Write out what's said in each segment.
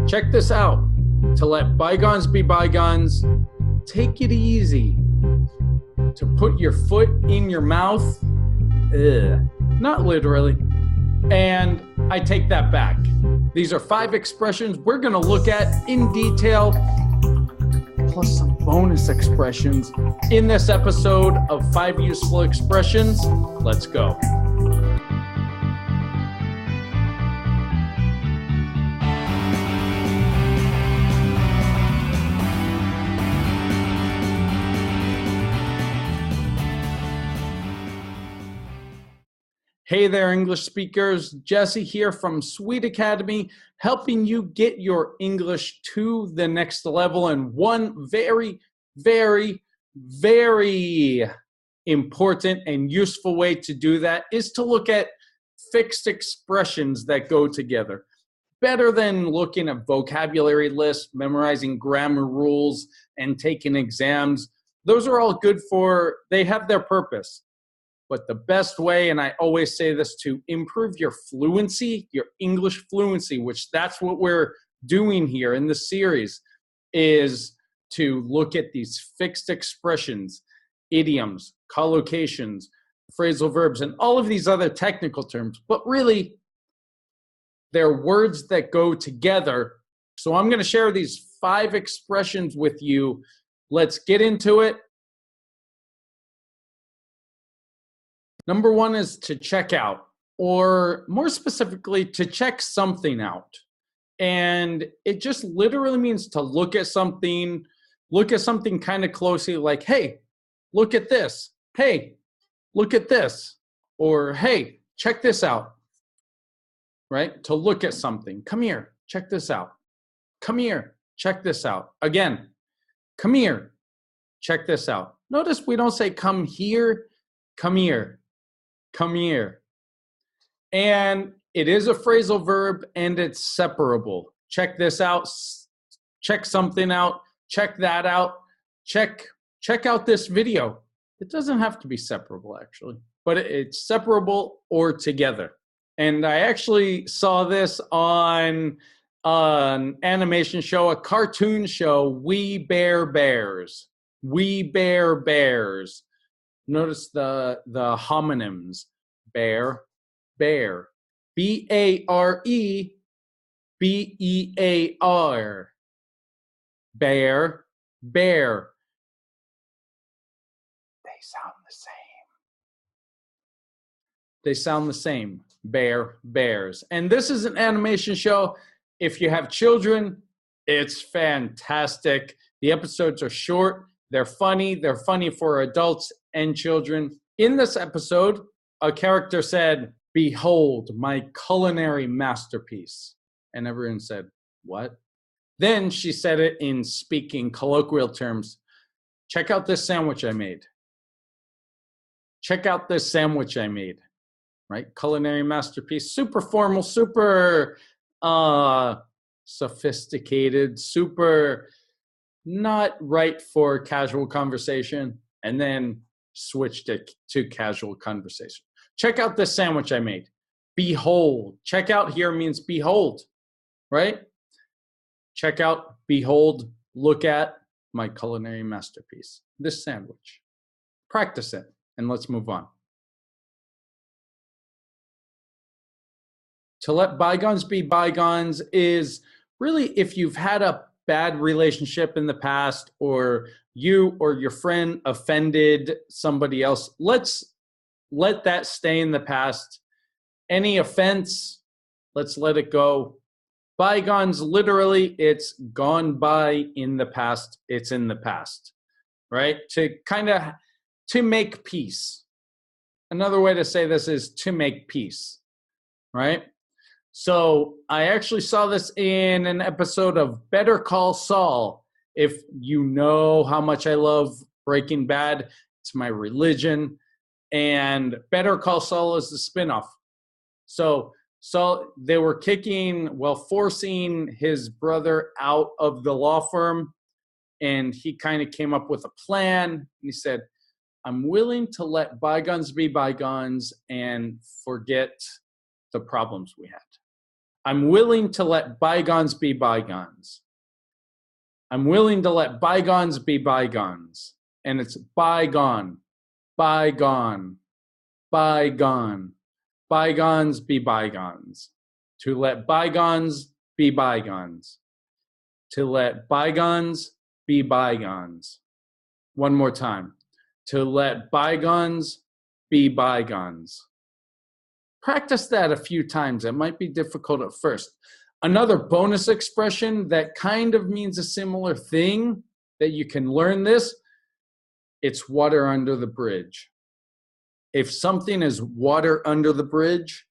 Check this out. To let bygones be bygones, take it easy. To put your foot in your mouth, not literally. And I take that back. These are 5 expressions we're going to look at in detail, plus some bonus expressions in this episode of 5 Useful Expressions. Let's go. Hey there, English speakers. Jesse here from Sweed Academy, helping you get your English to the next level. And one very, very, very important and useful way to do that is to look at fixed expressions that go together. Better than looking at vocabulary lists, memorizing grammar rules, and taking exams. Those are all good they have their purpose. But the best way, and I always say this, to improve your fluency, your English fluency, which that's what we're doing here in the series, is to look at these fixed expressions, idioms, collocations, phrasal verbs, and all of these other technical terms. But really, they're words that go together. So I'm going to share these 5 expressions with you. Let's get into it. Number 1 is to check out, or more specifically, to check something out. And it just literally means to look at something kind of closely, like, hey, look at this. Hey, look at this. Or, hey, check this out. Right? To look at something. Come here, check this out. Come here, check this out. Again, come here, check this out. Notice we don't say come here, come here. Come here. And it is a phrasal verb and it's separable. Check this out. Check something out. Check that out. Check out this video. It doesn't have to be separable, actually, but it's separable or together. And I actually saw this on an animation show, a cartoon show, We Bare Bears. We Bare Bears. Notice the homonyms. Bear, bear. B-A-R-E, B-E-A-R. Bear, bear. They sound the same. They sound the same. Bear, bears. And this is an animation show. If you have children, it's fantastic. The episodes are short. They're funny. They're funny for adults and children. In this episode, a character said, "Behold my culinary masterpiece." And everyone said, "What?" Then she said it in speaking colloquial terms. "Check out this sandwich I made." Check out this sandwich I made. Right? Culinary masterpiece. Super formal, super sophisticated, super not right for casual conversation, and then switched it to casual conversation. Check out this sandwich I made. Behold. Check out here means behold, right? Check out, behold, look at my culinary masterpiece, this sandwich. Practice it, and let's move on. To let bygones be bygones is really if you've had a bad relationship in the past, or you or your friend offended somebody else, let's let that stay in the past. Any offense, let's let it go. Bygones, literally, it's gone by in the past. It's in the past, right? To make peace. Another way to say this is to make peace, right? So I actually saw this in an episode of Better Call Saul. If you know how much I love Breaking Bad, it's my religion. And Better Call Saul is the spinoff. So they were forcing his brother out of the law firm. And he kind of came up with a plan. And he said, I'm willing to let bygones be bygones and forget the problems we had. I'm willing to let bygones be bygones. I'm willing to let bygones be bygones. And it's bygone, bygone, bygone. Bygones be bygones. To let bygones be bygones. To let bygones be bygones. One more time. To let bygones be bygones. Practice that a few times. It might be difficult at first. Another bonus expression that kind of means a similar thing that you can learn this, it's water under the bridge. If something is water under the bridge,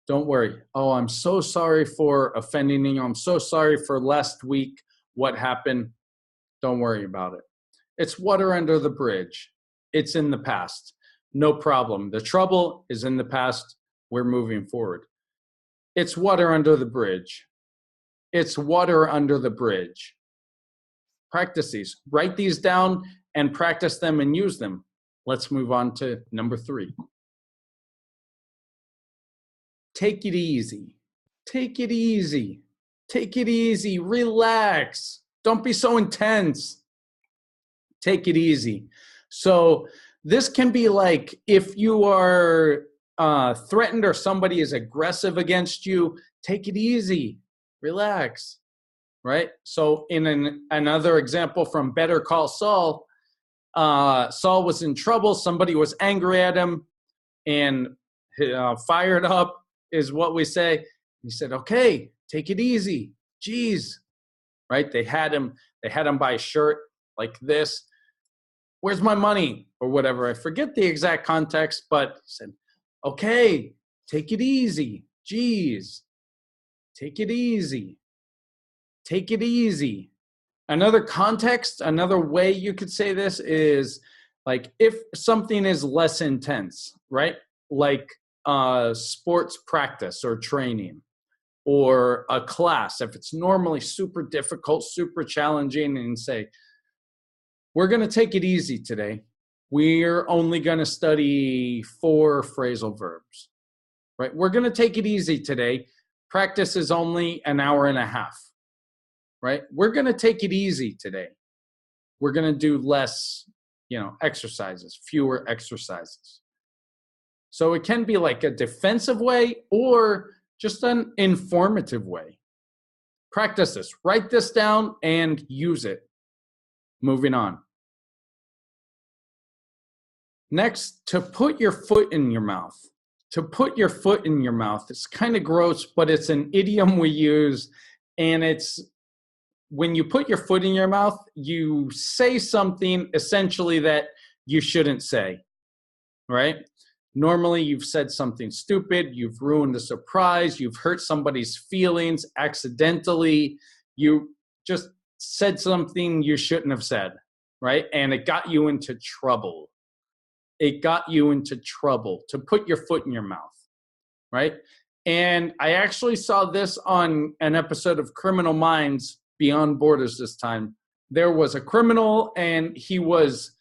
don't worry. Oh, I'm so sorry for offending you. I'm so sorry for last week. What happened? Don't worry about it. It's water under the bridge. It's in the past. No problem. The trouble is in the past. We're moving forward. It's water under the bridge. It's water under the bridge. Practice these. Write these down and practice them and use them. Let's move on to number 3. Take it easy. Take it easy. Take it easy. Relax. Don't be so intense. Take it easy. So this can be like if you are threatened or somebody is aggressive against you, take it easy. Relax. Right? So in another example from Better Call Saul, Saul was in trouble. Somebody was angry at him and fired up is what we say. He said, okay, take it easy. Jeez. Right? They had him by a shirt like this. Where's my money? Or whatever. I forget the exact context, but he said, okay, take it easy. Jeez. Take it easy. Take it easy. Another context, another way you could say this is like if something is less intense, right? Like sports practice or training or a class. If it's normally super difficult, super challenging, and say, we're going to take it easy today. We're only going to study 4 phrasal verbs, right? We're going to take it easy today. Practice is only an hour and a half, right? We're going to take it easy today. We're going to do less, exercises, fewer exercises. So it can be like a defensive way or just an informative way. Practice this. Write this down and use it. Moving on. Next, to put your foot in your mouth. To put your foot in your mouth. It's kind of gross, but it's an idiom we use. And it's when you put your foot in your mouth, you say something essentially that you shouldn't say, right? Normally, you've said something stupid. You've ruined a surprise. You've hurt somebody's feelings accidentally. You just said something you shouldn't have said, right? And it got you into trouble. It got you into trouble to put your foot in your mouth, right? And I actually saw this on an episode of Criminal Minds Beyond Borders this time. There was a criminal and he was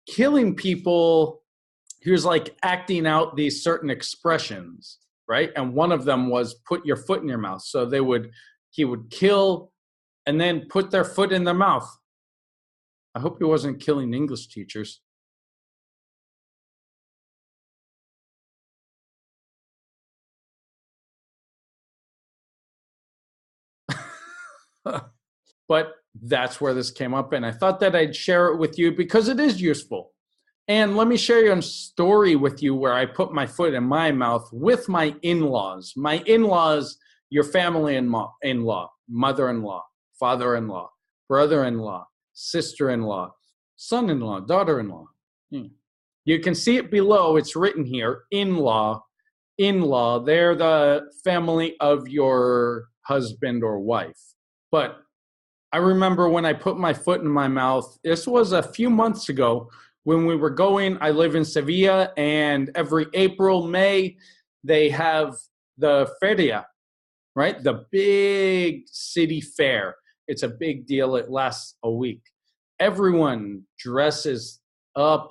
killing people. He was like acting out these certain expressions, right? And one of them was put your foot in your mouth. So he would kill and then put their foot in their mouth. I hope he wasn't killing English teachers. But that's where this came up, and I thought that I'd share it with you because it is useful. And let me share a story with you where I put my foot in my mouth with my in-laws. My in-laws, your family-in-law, mother-in-law, father-in-law, brother-in-law, sister-in-law, son-in-law, daughter-in-law. You can see it below. It's written here, in-law, in-law. They're the family of your husband or wife. But I remember when I put my foot in my mouth, this was a few months ago when we were going. I live in Sevilla, and every April, May, they have the feria, right? The big city fair. It's a big deal. It lasts a week. Everyone dresses up,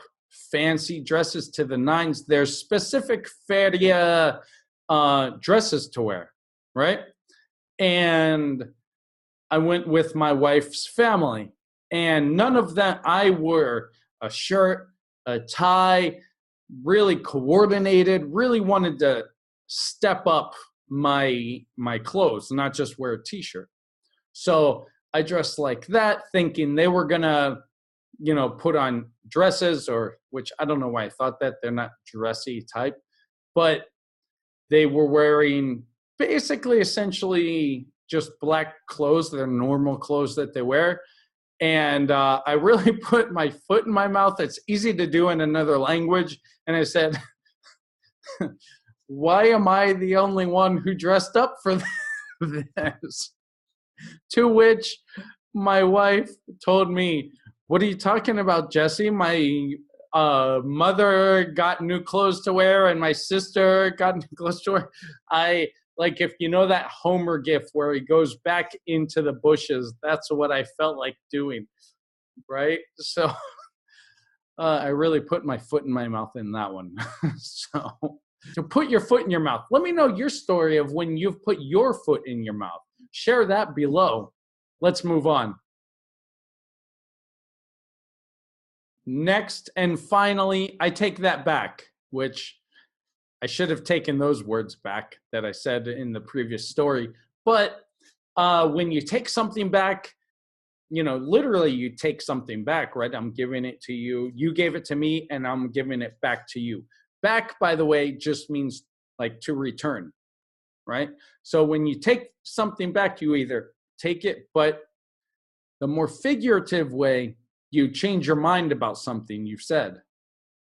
fancy dresses to the nines. There's specific feria dresses to wear. right? And I went with my wife's family, and none of them, I wore a shirt, a tie, really coordinated, really wanted to step up my clothes, not just wear a t-shirt. So I dressed like that, thinking they were gonna, put on dresses, or which I don't know why I thought that. They're not dressy type, but they were wearing basically essentially just black clothes. They're normal clothes that they wear. And I really put my foot in my mouth. It's easy to do in another language. And I said, why am I the only one who dressed up for this? To which my wife told me, what are you talking about, Jesse? My mother got new clothes to wear, and my sister got new clothes to wear. Like, if you know that Homer gif where he goes back into the bushes, that's what I felt like doing, right? So I really put my foot in my mouth in that one. So put your foot in your mouth. Let me know your story of when you've put your foot in your mouth. Share that below. Let's move on. Next and finally, I take that back, which I should have taken those words back that I said in the previous story. But when you take something back, literally you take something back, right? I'm giving it to you. You gave it to me, and I'm giving it back to you. Back, by the way, just means like to return, right? So when you take something back, you either take it, but the more figurative way, you change your mind about something you've said,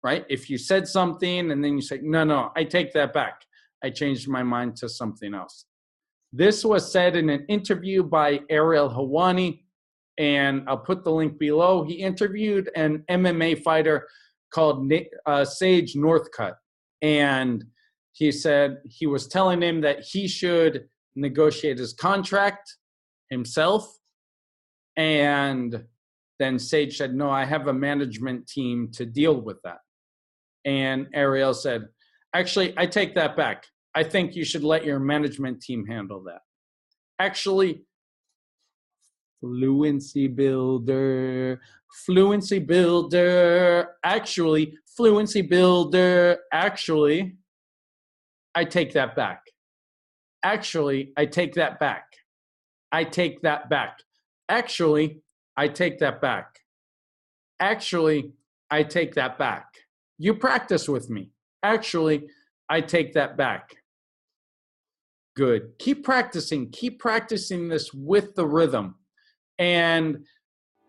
right? If you said something and then you say, no, I take that back. I changed my mind to something else. This was said in an interview by Ariel Helwani, and I'll put the link below. He interviewed an MMA fighter called Sage Northcutt, and he said he was telling him that he should negotiate his contract himself, and then Sage said, no, I have a management team to deal with that. And Ariel said, actually, I take that back. I think you should let your management team handle that. Actually, Fluency Builder, actually, Fluency Builder, actually, I take that back. Actually, I take that back. I take that back. Actually, I take that back. Actually, I take that back. You practice with me. Actually, I take that back. Good. Keep practicing this with the rhythm. And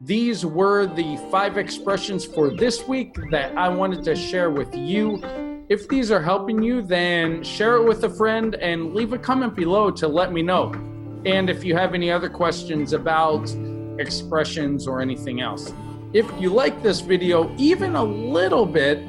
these were the 5 expressions for this week that I wanted to share with you. If these are helping you, then share it with a friend and leave a comment below to let me know. And if you have any other questions about expressions or anything else. If you like this video even a little bit,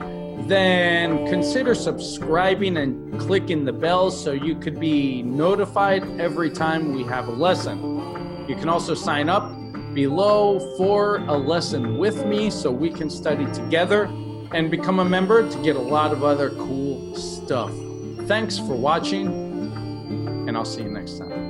then consider subscribing and clicking the bell so you could be notified every time we have a lesson. You can also sign up below for a lesson with me so we can study together, and become a member to get a lot of other cool stuff. Thanks for watching, and I'll see you next time.